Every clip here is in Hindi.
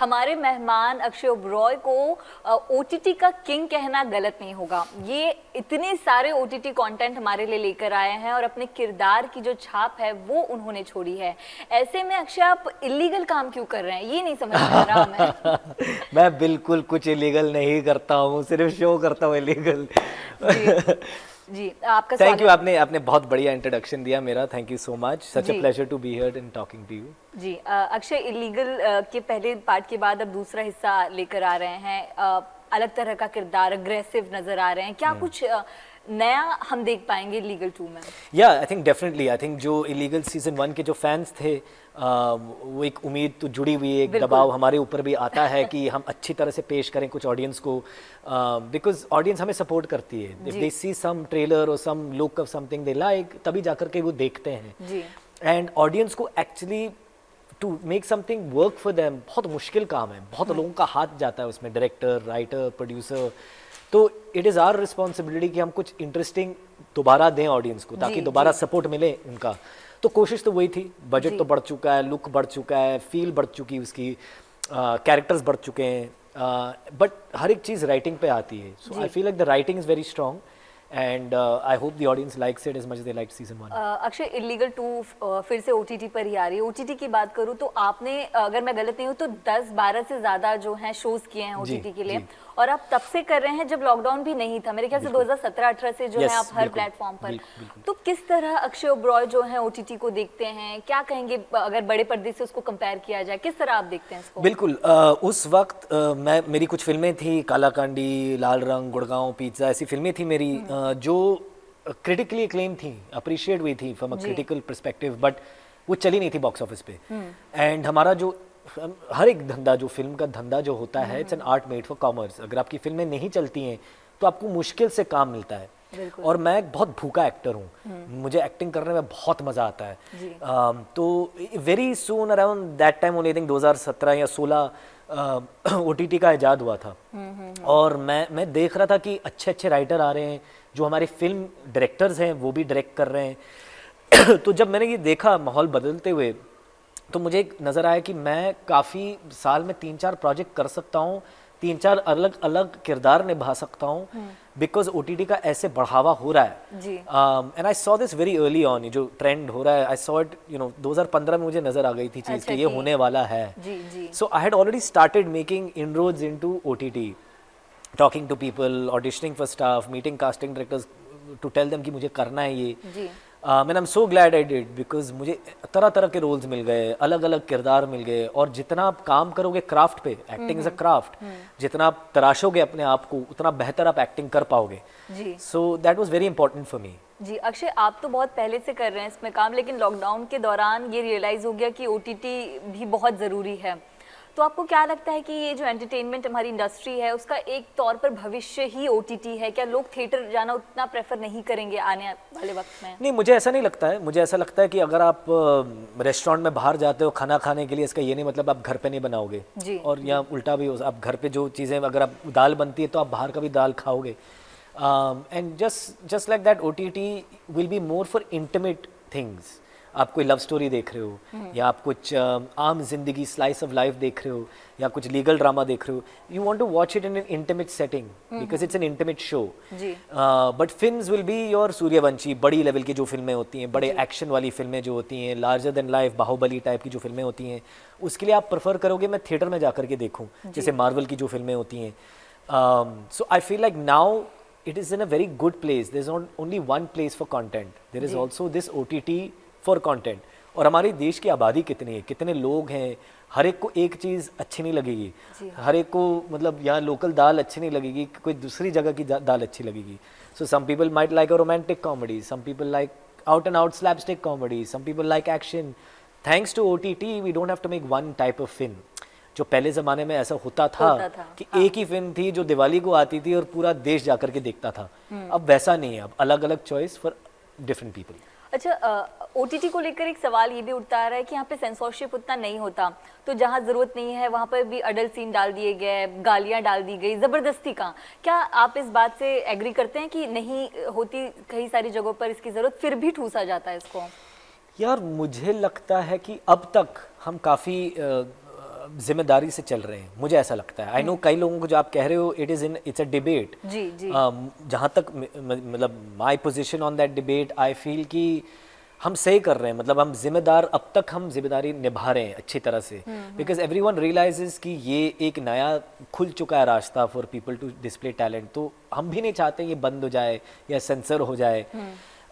हमारे मेहमान अक्षय ओबरॉय को ओटीटी का किंग कहना गलत नहीं होगा। ये इतने सारे ओटीटी कंटेंट हमारे लिए लेकर आए हैं और अपने किरदार की जो छाप है वो उन्होंने छोड़ी है। ऐसे में अक्षय आप इलीगल काम क्यों कर रहे हैं, ये नहीं समझ में आ रहा मैं। मैं बिल्कुल कुछ इलीगल नहीं करता हूँ, सिर्फ शो करता हूँ इलीगल। जी आपका थैंक यू, आपने बहुत बढ़िया इंट्रोडक्शन दिया मेरा। थैंक यू सो मच, सच अ जी। Pleasure to be here and talking to you. जी अक्षय इलीगल के पहले पार्ट के बाद अब दूसरा हिस्सा लेकर आ रहे हैं। अलग तरह का किरदार, अग्रेसिव नजर आ रहे हैं। क्या कुछ नया हम देख पाएंगे इलीगल 2 में? या I think definitely, I think जो इलीगल सीजन 1 के जो फैंस थे, वो एक उम्मीद तो जुड़ी हुई है, एक दबाव हमारे ऊपर भी आता है कि हम अच्छी तरह से पेश करें कुछ ऑडियंस को, बिकॉज ऑडियंस हमें सपोर्ट करती है। If they C some trailer और some look of something they like, तभी जाकर के वो देखते हैं। एंड ऑडियंस को actually to make something work for them बहुत मुश्किल काम है, बहुत लोगों का हाथ जाता है उसमें, डायरेक्टर, राइटर, प्रोड्यूसर। तो इट इज़ आवर रिस्पॉन्सिबिलिटी कि हम कुछ इंटरेस्टिंग दोबारा दें ऑडियंस को, ताकि दोबारा सपोर्ट मिले उनका। तो कोशिश तो वही थी। बजट तो बढ़ चुका है, लुक बढ़ चुका है, फील बढ़ चुकी है उसकी, कैरेक्टर्स बढ़ चुके हैं, बट हर एक चीज़ राइटिंग पे आती है। So I feel like the writing is very strong and I hope the audience likes it as much as they liked season 1। Akshay illegal 2 फिर से ओटीटी पर ही आ रही है। ओटीटी की बात करूँ तो आपने, अगर मैं गलत नहीं हूँ तो 10-12 से ज्यादा जो हैं शोज किए हैं ओटीटी के लिए, और आप तब से कर रहे हैं जब लॉकडाउन भी नहीं था। मेरे ख्याल से 2017-18 से जो है आप हर प्लेटफॉर्म पर। तो किस तरह अक्षय ओबरॉय जो है ओटीटी को देखते हैं, क्या कहेंगे अगर बड़े पर्दे से उसको कंपेयर किया जाए, किस तरह आप देखते हैं इसको? बिल्कुल, उस वक्त मेरी कुछ फिल्में थी, कालाकांडी, लाल रंग, गुड़गांव पिज्जा, ऐसी फिल्में थी मेरी जो क्रिटिकली एक्लेम थी, अप्रिशिएट हुई थी from a critical perspective, but वो चली नहीं थी बॉक्स ऑफिस पे। एंड हमारा जो हर एक धंधा, जो फिल्म का धंधा जो होता है, it's an art made for commerce. अगर आपकी फिल्में नहीं चलती हैं तो आपको मुश्किल से काम मिलता है। और मैं एक बहुत भूखा एक्टर हूँ, मुझे एक्टिंग करने में बहुत मज़ा आता है। तो very soon around that time only, I think 2017 या 16 ओटीटी का इजाद हुआ था। और मैं देख रहा था कि अच्छे अच्छे राइटर आ रहे हैं, जो हमारे फिल्म डायरेक्टर्स हैं वो भी डायरेक्ट कर रहे हैं। तो जब मैंने ये देखा माहौल बदलते हुए, तो मुझे एक नज़र आया कि मैं काफ़ी साल में 3-4 प्रोजेक्ट कर सकता हूँ, 3-4 अलग अलग किरदार निभा सकता हूँ, बिकॉज ओटीटी का ऐसे बढ़ावा हो रहा है। And I saw this very early on, जो ट्रेंड हो रहा है, आई सॉ इट 2015 में मुझे नज़र आ गई थी चीज़ कि ये होने वाला है। So I had already started making inroads into OTT, talking to people, auditioning for staff, meeting casting directors to tell them कि मुझे करना है ये। And I am so glad I did, because मुझे तरह तरह के रोल्स मिल गए, अलग अलग किरदार मिल गए। और जितना आप काम करोगे क्राफ्ट पे, एक्टिंग इज अ क्राफ्ट, जितना आप तराशोगे अपने आप को, उतना बेहतर आप एक्टिंग कर पाओगे। So that was very important for me. Ji Akshay, आप तो बहुत पहले से कर रहे हैं इसमें काम, लेकिन लॉकडाउन के दौरान ये रियलाइज हो गया कि ओटीटी भी बहुत ज़रूरी है। तो आपको क्या लगता है कि ये जो एंटरटेनमेंट हमारी इंडस्ट्री है, उसका एक तौर पर भविष्य ही ओटीटी है? क्या लोग थिएटर जाना उतना प्रेफर नहीं करेंगे आने वाले वक्त में? नहीं, मुझे ऐसा नहीं लगता है। मुझे ऐसा लगता है कि अगर आप रेस्टोरेंट में बाहर जाते हो खाना खाने के लिए, इसका ये नहीं मतलब आप घर पे नहीं बनाओगे। और या उल्टा भी, आप घर पे जो चीज़ें, अगर आप दाल बनती है तो आप बाहर का भी दाल खाओगे। And just like that OTT will be more for intimate things. आप कोई लव स्टोरी देख रहे हो, या आप कुछ आम जिंदगी, स्लाइस ऑफ लाइफ देख रहे हो, या कुछ लीगल ड्रामा देख रहे हो, you want to watch it in an intimate setting because it's an intimate show. But films will be your Sooryavanshi, बड़ी लेवल की जो फिल्में होती हैं, बड़े एक्शन वाली फिल्में जो होती हैं, larger than life, Baahubali type की जो फिल्में होती हैं, उसके लिए आप प्रेफर करोगे मैं थिएटर में जाकर के देखूँ, जैसे मार्वल की जो फिल्में होती हैं। So I feel like now it is in a very good place. There's not only one place for content. There is also this OTT for content. और हमारे देश की आबादी कितनी है, कितने लोग हैं, हर एक को एक चीज़ अच्छी नहीं लगेगी, हर एक को मतलब यहाँ लोकल दाल अच्छी नहीं लगेगी, कोई दूसरी जगह की दाल अच्छी लगेगी। So some people might like a romantic comedy, some people like out and out slapstick comedy, some people like action. Thanks to OTT, we don't have to make one type of film. जो पहले ज़माने में ऐसा होता था कि एक ही फिल्म थी जो दिवाली को आती थी और पूरा देश जाकर के देखता था। अब वैसा नहीं है, अब अलग अलग चॉइस फॉर डिफरेंट पीपल। अच्छा, ओटीटी को लेकर एक सवाल ये भी उठता आ रहा है कि यहाँ पे सेंसरशिप उतना नहीं होता, तो जहाँ ज़रूरत नहीं है वहाँ पर भी अडल्ट सीन डाल दिए गए, गालियाँ डाल दी गई, ज़बरदस्ती का। क्या आप इस बात से एग्री करते हैं कि नहीं होती कई सारी जगहों पर इसकी ज़रूरत, फिर भी ठूसा जाता है इसको? यार मुझे लगता है कि अब तक हम काफ़ी जिम्मेदारी से चल रहे हैं, मुझे ऐसा लगता है। आई नो कई लोगों को जो आप कह रहे हो इट्स अ डिबेट। जी जी। जहाँ तक मतलब my position on that debate, I feel कि हम सही कर रहे हैं, मतलब हम जिम्मेदार, अब तक हम जिम्मेदारी निभा रहे हैं अच्छी तरह से, बिकॉज एवरीवन रियलाइजेस कि ये एक नया खुल चुका है रास्ता for people to display talent. तो हम भी नहीं चाहते ये बंद हो जाए या सेंसर हो जाए।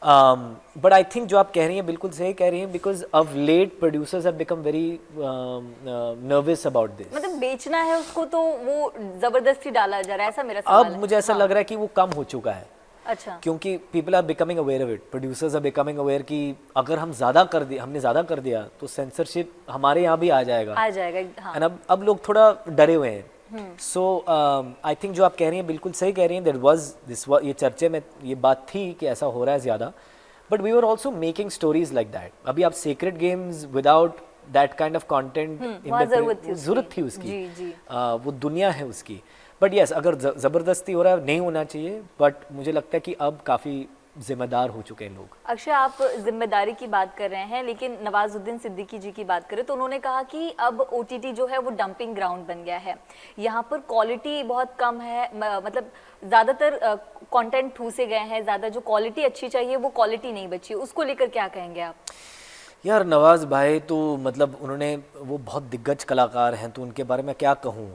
बट आई थिंक जो आप कह रही हैं बिल्कुल सही कह रही हैं, because of late producers have become very nervous about this. मतलब बेचना है उसको तो वो जबरदस्ती डाला जा रहा है, ऐसा मेरा सवाल अब है। मुझे ऐसा लग रहा है कि वो कम हो चुका है, अच्छा। क्योंकि people are becoming aware of it, producers are becoming aware कि अगर हम हमने ज़्यादा कर दिया तो सेंसरशिप हमारे यहाँ भी आ जाएगा। हाँ। एंड अब लोग थोड़ा डरे हुए हैं। सो आई थिंक जो आप कह रही हैं बिल्कुल सही कह रही हैं, ये चर्चे में ये बात थी कि ऐसा हो रहा है ज़्यादा, but we were also making stories like that. अभी आप secret games without that kind of content, जरूरत थी उसकी। जी जी। वो दुनिया है उसकी। बट यस, अगर ज़बरदस्ती हो रहा है, नहीं होना चाहिए, बट मुझे लगता है कि अब काफ़ी जिम्मेदार हो चुके हैं लोग। अक्षय, आप जिम्मेदारी की बात कर रहे हैं, लेकिन नवाजुद्दीन सिद्दीकी जी की बात करें तो उन्होंने कहा कि अब ओटीटी जो है वो डंपिंग ग्राउंड बन गया है, यहाँ पर क्वालिटी बहुत कम है, मतलब ज़्यादातर कंटेंट ठूसे गए हैं, ज़्यादा जो क्वालिटी अच्छी चाहिए वो क्वालिटी नहीं बची। उसको लेकर क्या कहेंगे आप? यार नवाज भाई तो मतलब वो बहुत दिग्गज कलाकार हैं, तो उनके बारे में क्या कहूँ।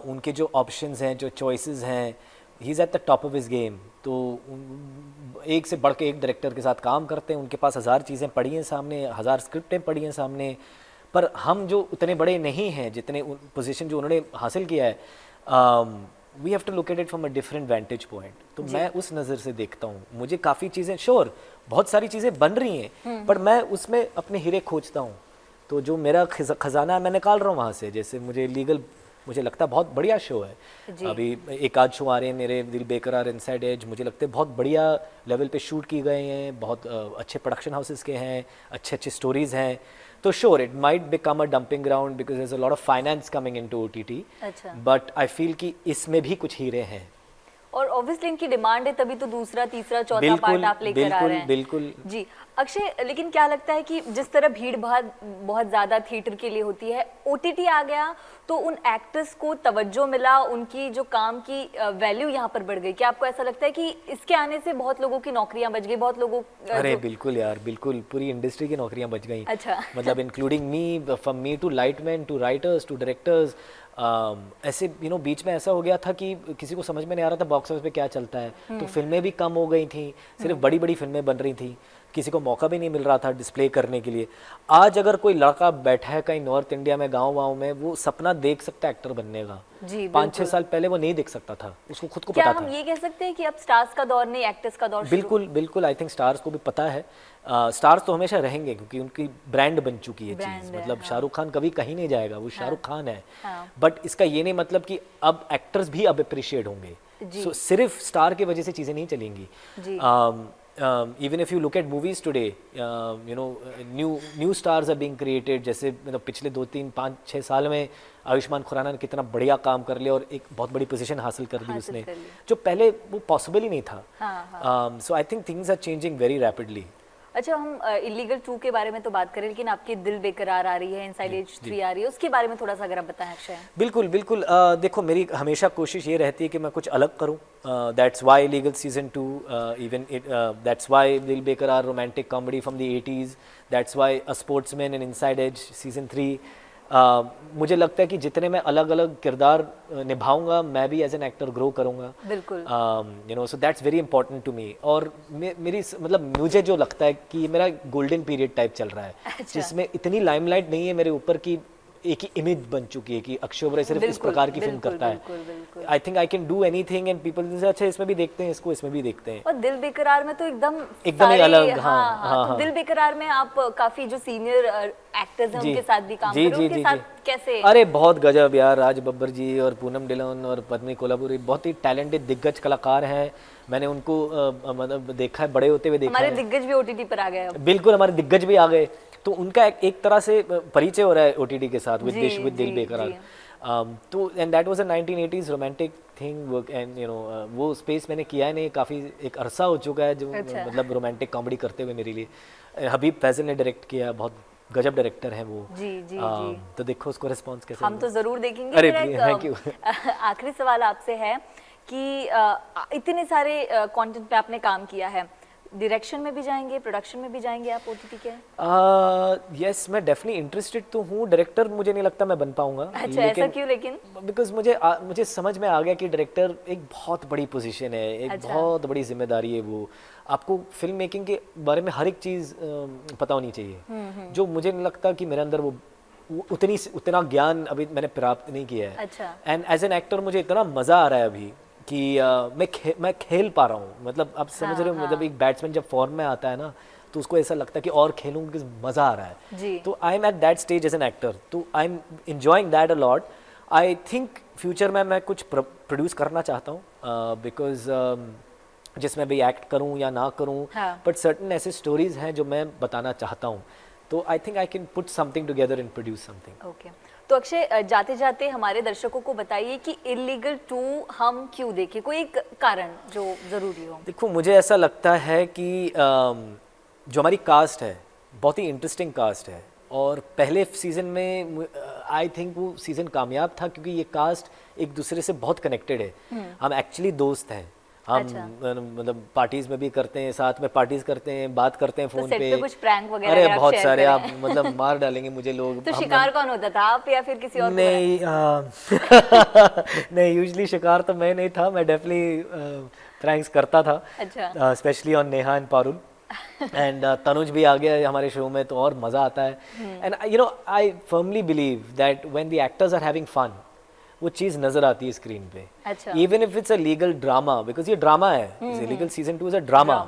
उनके जो ऑप्शंस हैं, जो चॉइसेस हैं, he is at the top of his game. तो एक से बढ़ के एक डायरेक्टर के साथ काम करते हैं, उनके पास 1000 चीज़ें पड़ी हैं सामने, 1000 स्क्रिप्टें पड़ी हैं सामने। पर हम जो उतने बड़े नहीं हैं, जितने पोजीशन जो उन्होंने हासिल किया है, we have to look at it from a different vantage point. तो मैं उस नज़र से देखता हूँ। मुझे काफ़ी चीज़ें, श्योर बहुत सारी चीज़ें बन रही हैं, पर मैं उसमें अपने हीरे खोजता हूँ। तो जो मेरा खजाना है मैं निकाल रहा हूँ वहाँ से। जैसे मुझे लगता है बहुत बढ़िया शो है। अभी एक आध शो आ रहे हैं मेरे, दिल बेकरार, इनसाइड एज, मुझे लगता है बहुत बढ़िया लेवल पे शूट की गए हैं, बहुत अच्छे प्रोडक्शन हाउसेस के हैं, अच्छे स्टोरीज हैं। तो sure it might become a dumping ground because there is a lot of finance coming into OTT, but I feel कि इसमें भी कुछ हीरे हैं। और ऑब्वियसली इनकी डिमांड है, तभी तो दूसरा, तीसरा, चौथा पार्ट आप लेकर आ रहे हैं। बिल्कुल जी अक्षय, लेकिन क्या लगता है कि जिस तरह भीड़ भाड़ बहुत ज्यादा थिएटर के लिए होती है, ओटीटी आ गया तो उन एक्टर्स को तवज्जो मिला, उनकी जो काम की वैल्यू यहाँ पर बढ़ गई। क्या आपको ऐसा लगता है कि इसके आने से बहुत लोगों की नौकरियां बच गई, बहुत लोगों अरे बिल्कुल यार, बिल्कुल पूरी इंडस्ट्री की नौकरियां बच गई। अच्छा। मतलब including me, from me to lightman to writers to directors. ऐसे बीच में ऐसा हो गया था कि किसी को समझ में नहीं आ रहा था बॉक्स ऑफिस पे क्या चलता है, तो फिल्में भी कम हो गई थी, सिर्फ बड़ी बड़ी फिल्में बन रही थी, किसी को मौका भी नहीं मिल रहा था डिस्प्ले करने के लिए। आज अगर कोई लड़का बैठा है कहीं नॉर्थ इंडिया में, गाँव में, वो सपना देख सकता है एक्टर बनने का। 5-6 साल पहले वो नहीं देख सकता था, उसको खुद को पता था। क्या हम ये कह सकते हैं कि अब स्टार्स का दौर नहीं, एक्टर्स का दौर? बिल्कुल बिल्कुल, आई थिंक स्टार्स को भी पता है। स्टार्स तो हमेशा रहेंगे क्योंकि उनकी ब्रांड बन चुकी है चीज़। मतलब शाहरुख खान कभी कहीं नहीं जाएगा, वो शाहरुख खान है। बट इसका ये नहीं मतलब कि अब एक्टर्स भी अब अप्रिशिएट होंगे। सो सिर्फ स्टार की वजह से चीज़ें नहीं चलेंगी। Even if you look at movies today, new stars are being created. जैसे पिछले 2-3-5-6 साल में आयुष्मान खुराना ने कितना बढ़िया काम कर लिया और एक बहुत बड़ी पोजीशन हासिल कर दी उसने, जो पहले वो पॉसिबल ही नहीं था। So I think things are changing very rapidly. अच्छा, हम इलीगल 2 के बारे में तो बात करें, लेकिन आपकी दिल बेकरार आ रही है, इनसाइड एज 3 आ रही है, उसके बारे में थोड़ा सा अगर आप बताएं अक्षय। बिल्कुल बिल्कुल। देखो मेरी हमेशा कोशिश ये रहती है कि मैं कुछ अलग करूं। That's why illegal season 2, even it that's why Dil Bekaraar romantic comedy from the 80s, that's why a sportsman and inside edge season 3। मुझे लगता है कि जितने मैं अलग अलग किरदार निभाऊंगा, मैं भी एज एन एक्टर ग्रो करूंगा। बिल्कुल। So that's very important to me. और मेरी मतलब मुझे जो लगता है कि मेरा गोल्डन पीरियड टाइप चल रहा है। अच्छा। जिसमें इतनी लाइमलाइट नहीं है मेरे ऊपर की एक ही इमेज बन चुकी है कि अक्षय ओबराय सिर्फ इस प्रकार की फिल्म करता है। I think I can do anything and people से अच्छा इसमें भी देखते हैं, इसको इसमें भी देखते हैं। और दिल बेकरार में तो एकदम ही अलग। हाँ। तो दिल बेकरार में आप काफी जो सीनियर एक्टर्स हैं उनके साथ भी काम कर रहे हो, उनके साथ कैसे? अरे बहुत गजब यार, राज बब्बर जी और पूनम डिलन और पद्मी कोल्हापुरी बहुत ही टैलेंटेड दिग्गज कलाकार हैं। मैंने उनको मतलब देखा है, बड़े होते हुए देखा है। हमारे दिग्गज भी ओटीटी पर आ गए। बिल्कुल, हमारे दिग्गज भी आ गए, तो उनका एक तरह से परिचय हो रहा है ओटीटी के साथ विद दिल बेकरार। तो and that was a 1980s romantic thing work and वो स्पेस मैंने किया है नहीं, काफ़ी एक अरसा हो चुका है जो मतलब रोमांटिक कॉमेडी करते हुए मेरे लिए। हबीब फैजल ने डायरेक्ट किया, बहुत गजब डायरेक्टर है वो। जी जी जी। तो देखो उसको रिस्पॉन्स कैसे हम तो जरूर देखेंगे। अरे मेरा थैंक यू। आखिरी सवाल आपसे है कि इतने सारे कंटेंट पे आपने काम किया है, डायरेक्शन में भी जाएंगे, प्रोडक्शन में भी जाएंगे आप ओटीटी के? यस, मैं डेफिनेटली इंटरेस्टेड तो हूँ। डायरेक्टर मुझे नहीं लगता मैं बन पाऊंगा। अच्छा, ऐसा क्यों लेकिन? बिकॉज मुझे समझ में आ गया कि डायरेक्टर एक बहुत बड़ी पोजीशन है, एक अच्छा। बहुत बड़ी जिम्मेदारी है वो। आपको फिल्म मेकिंग के बारे में हर एक चीज़ पता होनी चाहिए, जो मुझे नहीं लगता कि मेरे अंदर वो उतना ज्ञान अभी मैंने प्राप्त नहीं किया है। अच्छा। एंड एज एन एक्टर मुझे इतना मज़ा आ रहा है अभी कि मैं खेल पा रहा हूँ। मतलब आप समझ रहे हो, मतलब एक बैट्समैन जब फॉर्म में आता है ना तो उसको ऐसा लगता है कि और खेलूँ क्योंकि मज़ा आ रहा है। जी। तो I am at that stage as an actor, तो I am enjoying that a lot. I think future में मैं कुछ प्रोड्यूस करना चाहता हूँ, बिकॉज जिसमें भी एक्ट करूँ या ना करूँ, हाँ। बट सर्टन ऐसे स्टोरीज हैं जो मैं बताना चाहता हूँ। तो I think I can put something together and produce something. Okay, तो अक्षय जाते जाते हमारे दर्शकों को बताइए कि इलीगल 2 हम क्यों देखें, कोई एक कारण जो जरूरी हो। देखो मुझे ऐसा लगता है कि जो हमारी कास्ट है बहुत ही इंटरेस्टिंग कास्ट है, और पहले सीज़न में आई थिंक वो सीज़न कामयाब था क्योंकि ये कास्ट एक दूसरे से बहुत कनेक्टेड है। हम एक्चुअली दोस्त हैं, हम अच्छा। मतलब पार्टीज में भी करते हैं, साथ में पार्टीज करते हैं, बात करते हैं फोन सेट पे कुछ प्रैंक वगैरह अरे अगर आप बहुत शेयर सारे, करें। आप मतलब मार डालेंगे मुझे लोग। तो शिकार कौन होता था, आप या फिर किसी और को नहीं नहीं, यूजुअली शिकार तो मैं नहीं था, मैं डेफिनेटली प्रैंक्स करता था। अच्छा। Specially on Neha and Parul. And Tanuj भी आ गया हमारे शो में तो और मज़ा आता है। And you know I firmly believe that when the actors are having fun, वो चीज़ नज़र आती है स्क्रीन पे। अच्छा। Even if it's a legal drama, because ये ड्रामा है, legal season 2 is a drama,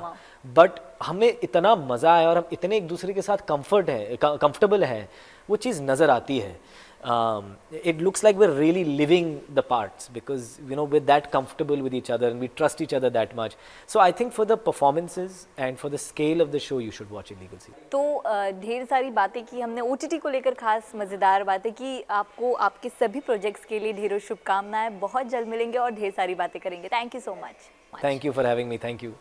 but हमें इतना मज़ा आया और हम इतने एक दूसरे के साथ कंफर्टेबल हैं, वो चीज़ नज़र आती है। It looks like we're really living the parts because you know we're that comfortable with each other and we trust each other that much. So I think for the performances and for the scale of the show, you should watch Illegal Scene. तो ढेर सारी बातें की हमने ओटीटी को लेकर, खास मज़ेदार बातें की। आपको आपके सभी प्रोजेक्ट्स के लिए ढेरों शुभकामनाएं। बहुत जल्द मिलेंगे और ढेर सारी बातें करेंगे। Thank you so much. Thank you for having me. Thank you.